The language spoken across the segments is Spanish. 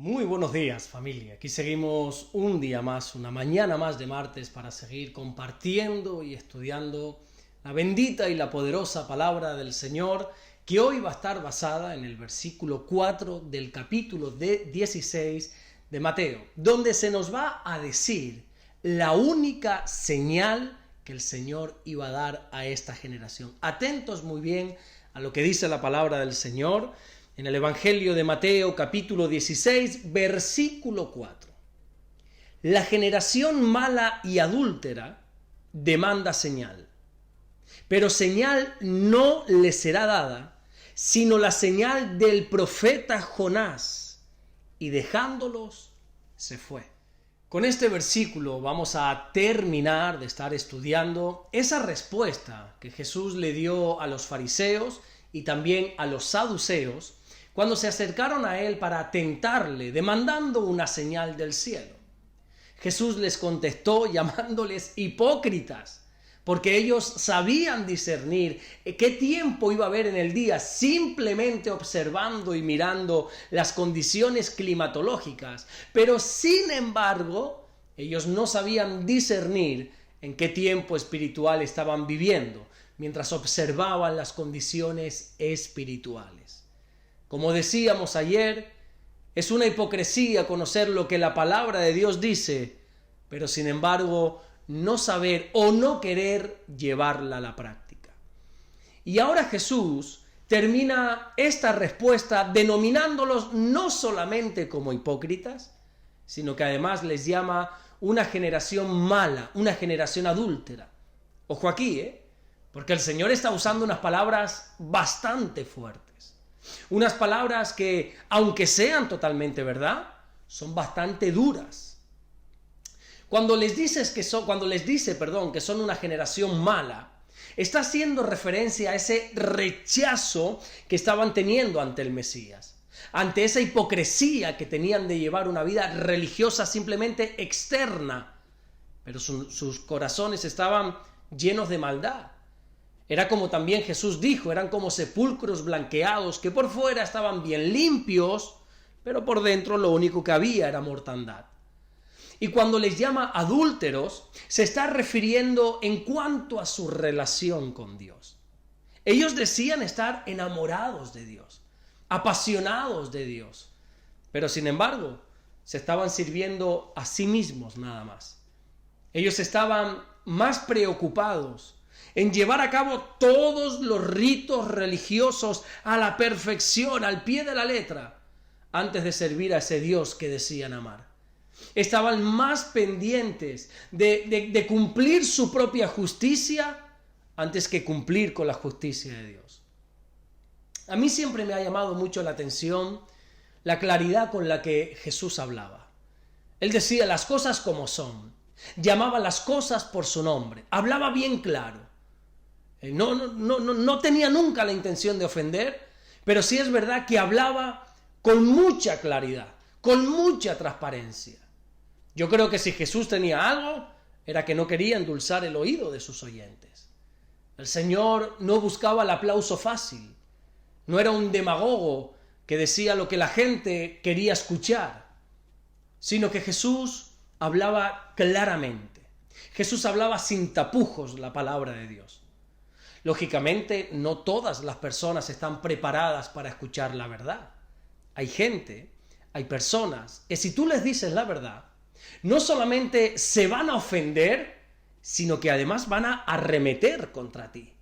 Muy buenos días, familia. Aquí seguimos un día más, una mañana más de martes para seguir compartiendo y estudiando la bendita y la poderosa palabra del Señor, que hoy va a estar basada en el versículo 4 del capítulo 16 de Mateo, donde se nos va a decir la única señal que el Señor iba a dar a esta generación. Atentos muy bien a lo que dice la palabra del Señor en el Evangelio de Mateo, capítulo 16, versículo 4. La generación mala y adúltera demanda señal, pero señal no le será dada, sino la señal del profeta Jonás, y dejándolos se fue. Con este versículo vamos a terminar de estar estudiando esa respuesta que Jesús le dio a los fariseos y también a los saduceos cuando se acercaron a él para tentarle, demandando una señal del cielo. Jesús les contestó llamándoles hipócritas, porque ellos sabían discernir qué tiempo iba a haber en el día simplemente observando y mirando las condiciones climatológicas, pero sin embargo ellos no sabían discernir en qué tiempo espiritual estaban viviendo mientras observaban las condiciones espirituales. Como decíamos ayer, es una hipocresía conocer lo que la palabra de Dios dice, pero sin embargo no saber o no querer llevarla a la práctica. Y ahora Jesús termina esta respuesta denominándolos no solamente como hipócritas, sino que además les llama una generación mala, una generación adúltera. Ojo aquí, porque el Señor está usando unas palabras bastante fuertes. Unas palabras que, aunque sean totalmente verdad, son bastante duras. Cuando les dice que son una generación mala, está haciendo referencia a ese rechazo que estaban teniendo ante el Mesías, ante esa hipocresía que tenían de llevar una vida religiosa simplemente externa, pero sus corazones estaban llenos de maldad. Era como también Jesús dijo, eran como sepulcros blanqueados que por fuera estaban bien limpios, pero por dentro lo único que había era mortandad. Y cuando les llama adúlteros, se está refiriendo en cuanto a su relación con Dios. Ellos decían estar enamorados de Dios, apasionados de Dios, pero sin embargo se estaban sirviendo a sí mismos nada más. Ellos estaban más preocupados en llevar a cabo todos los ritos religiosos a la perfección, al pie de la letra, antes de servir a ese Dios que decían amar. Estaban más pendientes de cumplir su propia justicia antes que cumplir con la justicia de Dios. A mí siempre me ha llamado mucho la atención la claridad con la que Jesús hablaba. Él decía las cosas como son, llamaba las cosas por su nombre, hablaba bien claro. No tenía nunca la intención de ofender, pero sí es verdad que hablaba con mucha claridad, con mucha transparencia. Yo creo que si Jesús tenía algo, era que no quería endulzar el oído de sus oyentes. El Señor no buscaba el aplauso fácil, no era un demagogo que decía lo que la gente quería escuchar, sino que Jesús hablaba claramente. Jesús hablaba sin tapujos la palabra de Dios. Lógicamente, no todas las personas están preparadas para escuchar la verdad. Hay personas que si tú les dices la verdad, no solamente se van a ofender, sino que además van a arremeter contra ti.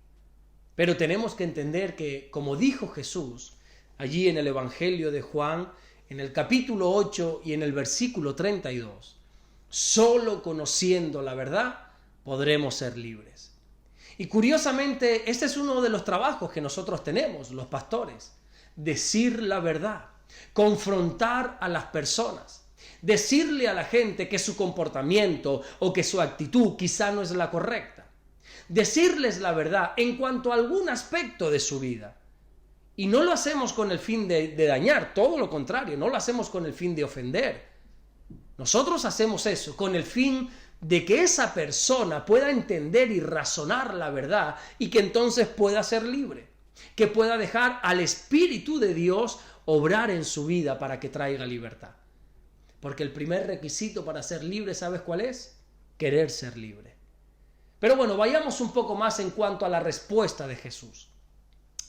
Pero tenemos que entender que, como dijo Jesús, allí en el Evangelio de Juan, en el capítulo 8 y en el versículo 32, solo conociendo la verdad podremos ser libres. Y curiosamente, este es uno de los trabajos que nosotros tenemos, los pastores, decir la verdad, confrontar a las personas, decirle a la gente que su comportamiento o que su actitud quizá no es la correcta, decirles la verdad en cuanto a algún aspecto de su vida. Y no lo hacemos con el fin de dañar, todo lo contrario, no lo hacemos con el fin de ofender. Nosotros hacemos eso con el fin de que esa persona pueda entender y razonar la verdad y que entonces pueda ser libre, que pueda dejar al Espíritu de Dios obrar en su vida para que traiga libertad. Porque el primer requisito para ser libre, ¿sabes cuál es? Querer ser libre. Pero bueno, vayamos un poco más en cuanto a la respuesta de Jesús.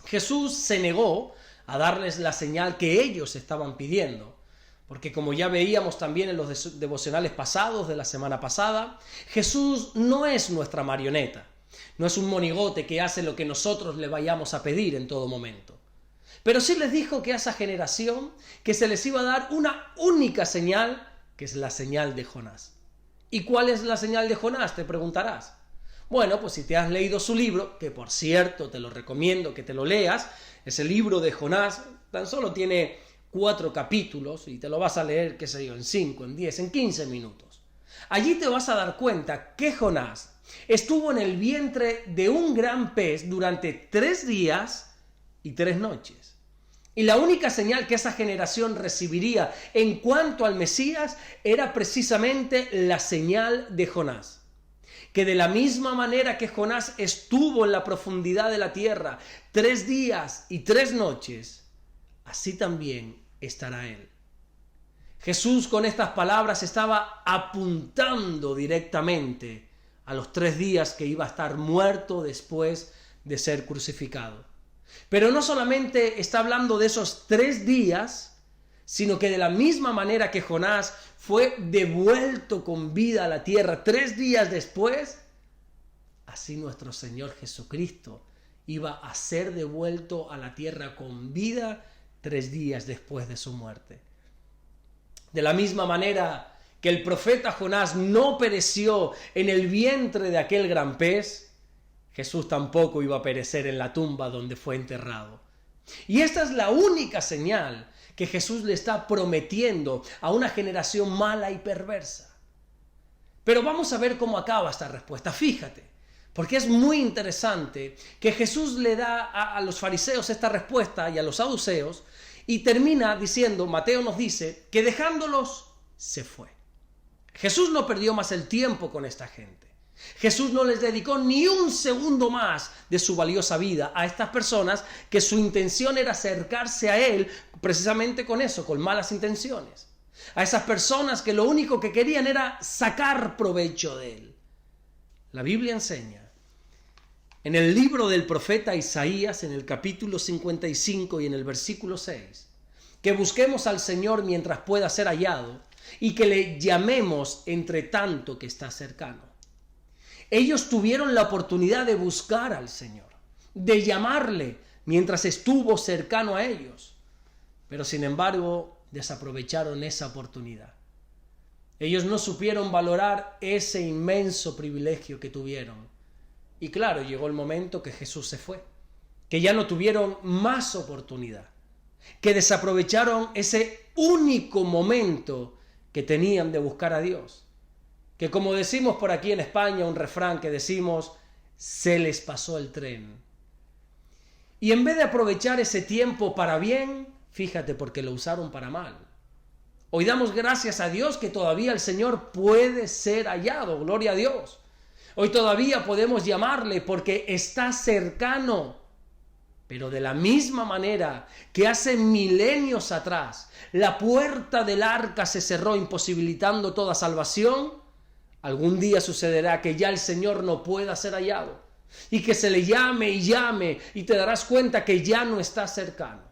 Jesús se negó a darles la señal que ellos estaban pidiendo. Porque como ya veíamos también en los devocionales pasados de la semana pasada, Jesús no es nuestra marioneta. No es un monigote que hace lo que nosotros le vayamos a pedir en todo momento. Pero sí les dijo que a esa generación que se les iba a dar una única señal, que es la señal de Jonás. ¿Y cuál es la señal de Jonás? Te preguntarás. Bueno, pues si te has leído su libro, que por cierto te lo recomiendo que te lo leas, ese libro de Jonás tan solo tiene 4 capítulos y te lo vas a leer, qué sé yo, en 5, en 10, en 15 minutos. Allí te vas a dar cuenta que Jonás estuvo en el vientre de un gran pez durante 3 días y 3 noches. Y la única señal que esa generación recibiría en cuanto al Mesías era precisamente la señal de Jonás. Que de la misma manera que Jonás estuvo en la profundidad de la tierra 3 días y 3 noches, así también estará él. Jesús con estas palabras estaba apuntando directamente a los 3 días que iba a estar muerto después de ser crucificado. Pero no solamente está hablando de esos 3 días, sino que de la misma manera que Jonás fue devuelto con vida a la tierra 3 días después, así nuestro Señor Jesucristo iba a ser devuelto a la tierra con vida 3 días después de su muerte. De la misma manera que el profeta Jonás no pereció en el vientre de aquel gran pez, Jesús tampoco iba a perecer en la tumba donde fue enterrado. Y esta es la única señal que Jesús le está prometiendo a una generación mala y perversa. Pero vamos a ver cómo acaba esta respuesta. Fíjate, porque es muy interesante que Jesús le da a los fariseos esta respuesta y a los saduceos y termina diciendo, Mateo nos dice, que dejándolos se fue. Jesús no perdió más el tiempo con esta gente. Jesús no les dedicó ni un segundo más de su valiosa vida a estas personas que su intención era acercarse a Él precisamente con eso, con malas intenciones. A esas personas que lo único que querían era sacar provecho de Él. La Biblia enseña en el libro del profeta Isaías, en el capítulo 55 y en el versículo 6, que busquemos al Señor mientras pueda ser hallado y que le llamemos entre tanto que está cercano. Ellos tuvieron la oportunidad de buscar al Señor, de llamarle mientras estuvo cercano a ellos, pero sin embargo desaprovecharon esa oportunidad. Ellos no supieron valorar ese inmenso privilegio que tuvieron. Y claro, llegó el momento que Jesús se fue, que ya no tuvieron más oportunidad, que desaprovecharon ese único momento que tenían de buscar a Dios. Que como decimos por aquí en España, un refrán que decimos, se les pasó el tren. Y en vez de aprovechar ese tiempo para bien, fíjate, porque lo usaron para mal. Hoy damos gracias a Dios que todavía el Señor puede ser hallado, gloria a Dios. Hoy todavía podemos llamarle porque está cercano. Pero de la misma manera que hace milenios atrás la puerta del arca se cerró imposibilitando toda salvación, algún día sucederá que ya el Señor no pueda ser hallado y que se le llame y te darás cuenta que ya no está cercano.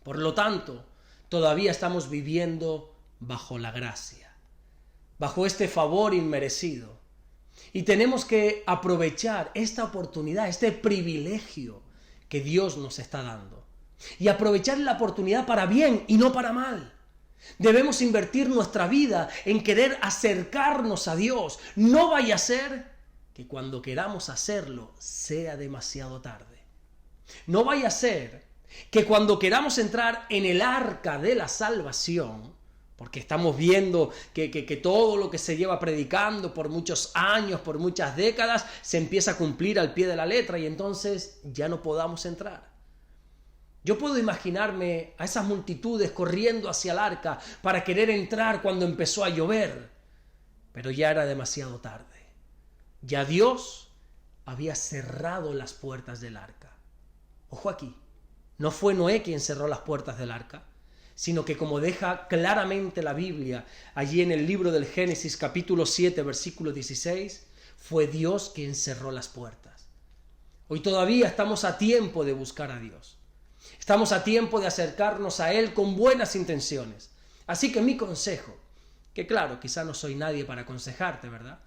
Por lo tanto, todavía estamos viviendo bajo la gracia, bajo este favor inmerecido. Y tenemos que aprovechar esta oportunidad, este privilegio que Dios nos está dando. Y aprovechar la oportunidad para bien y no para mal. Debemos invertir nuestra vida en querer acercarnos a Dios. No vaya a ser que cuando queramos hacerlo sea demasiado tarde. No vaya a ser que cuando queramos entrar en el arca de la salvación, porque estamos viendo que todo lo que se lleva predicando por muchos años, por muchas décadas, se empieza a cumplir al pie de la letra y entonces ya no podamos entrar. Yo puedo imaginarme a esas multitudes corriendo hacia el arca para querer entrar cuando empezó a llover, pero ya era demasiado tarde. Ya Dios había cerrado las puertas del arca. Ojo aquí, no fue Noé quien cerró las puertas del arca, sino que como deja claramente la Biblia, allí en el libro del Génesis capítulo 7, versículo 16, fue Dios quien cerró las puertas. Hoy todavía estamos a tiempo de buscar a Dios. Estamos a tiempo de acercarnos a Él con buenas intenciones. Así que mi consejo, que claro, quizá no soy nadie para aconsejarte, ¿verdad?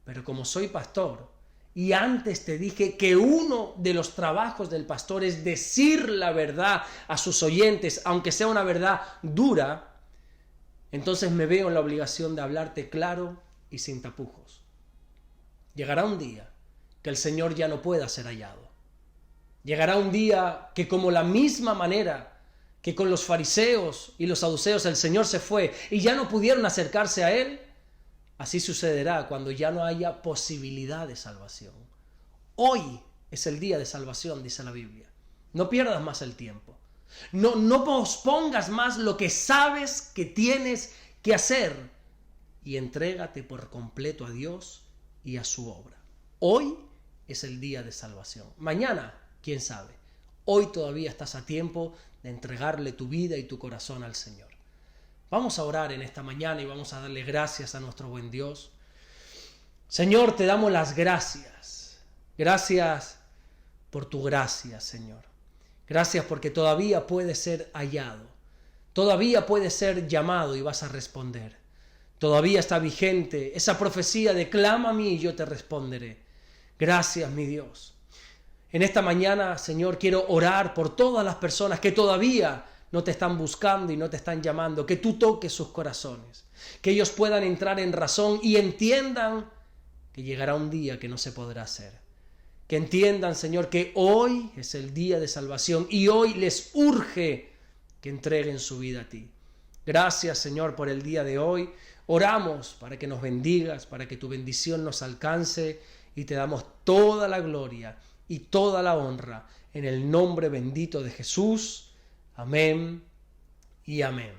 Pero como soy pastor, y antes te dije que uno de los trabajos del pastor es decir la verdad a sus oyentes, aunque sea una verdad dura, entonces me veo en la obligación de hablarte claro y sin tapujos. Llegará un día que el Señor ya no pueda ser hallado. Llegará un día que, como la misma manera que con los fariseos y los saduceos el Señor se fue y ya no pudieron acercarse a Él, así sucederá cuando ya no haya posibilidad de salvación. Hoy es el día de salvación, dice la Biblia. No pierdas más el tiempo. No pospongas más lo que sabes que tienes que hacer y entrégate por completo a Dios y a su obra. Hoy es el día de salvación. Mañana, quién sabe. Hoy todavía estás a tiempo de entregarle tu vida y tu corazón al Señor. Vamos a orar en esta mañana y vamos a darle gracias a nuestro buen Dios. Señor, te damos las gracias. Gracias por tu gracia, Señor. Gracias porque todavía puedes ser hallado. Todavía puedes ser llamado y vas a responder. Todavía está vigente esa profecía de clama a mí y yo te responderé. Gracias, mi Dios. En esta mañana, Señor, quiero orar por todas las personas que todavía no te están buscando y no te están llamando, que tú toques sus corazones, que ellos puedan entrar en razón y entiendan que llegará un día que no se podrá hacer. Que entiendan, Señor, que hoy es el día de salvación y hoy les urge que entreguen su vida a ti. Gracias, Señor, por el día de hoy. Oramos para que nos bendigas, para que tu bendición nos alcance y te damos toda la gloria y toda la honra en el nombre bendito de Jesús. Amén y amén.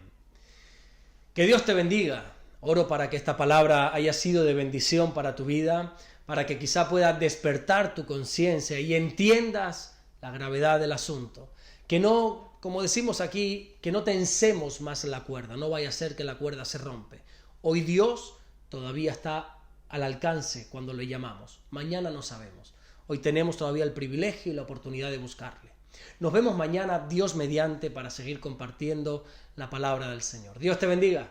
Que Dios te bendiga. Oro para que esta palabra haya sido de bendición para tu vida, para que quizá pueda despertar tu conciencia y entiendas la gravedad del asunto. Que no, como decimos aquí, que no tensemos más la cuerda, no vaya a ser que la cuerda se rompe. Hoy Dios todavía está al alcance cuando le llamamos. Mañana no sabemos. Hoy tenemos todavía el privilegio y la oportunidad de buscarle. Nos vemos mañana, Dios mediante, para seguir compartiendo la palabra del Señor. Dios te bendiga.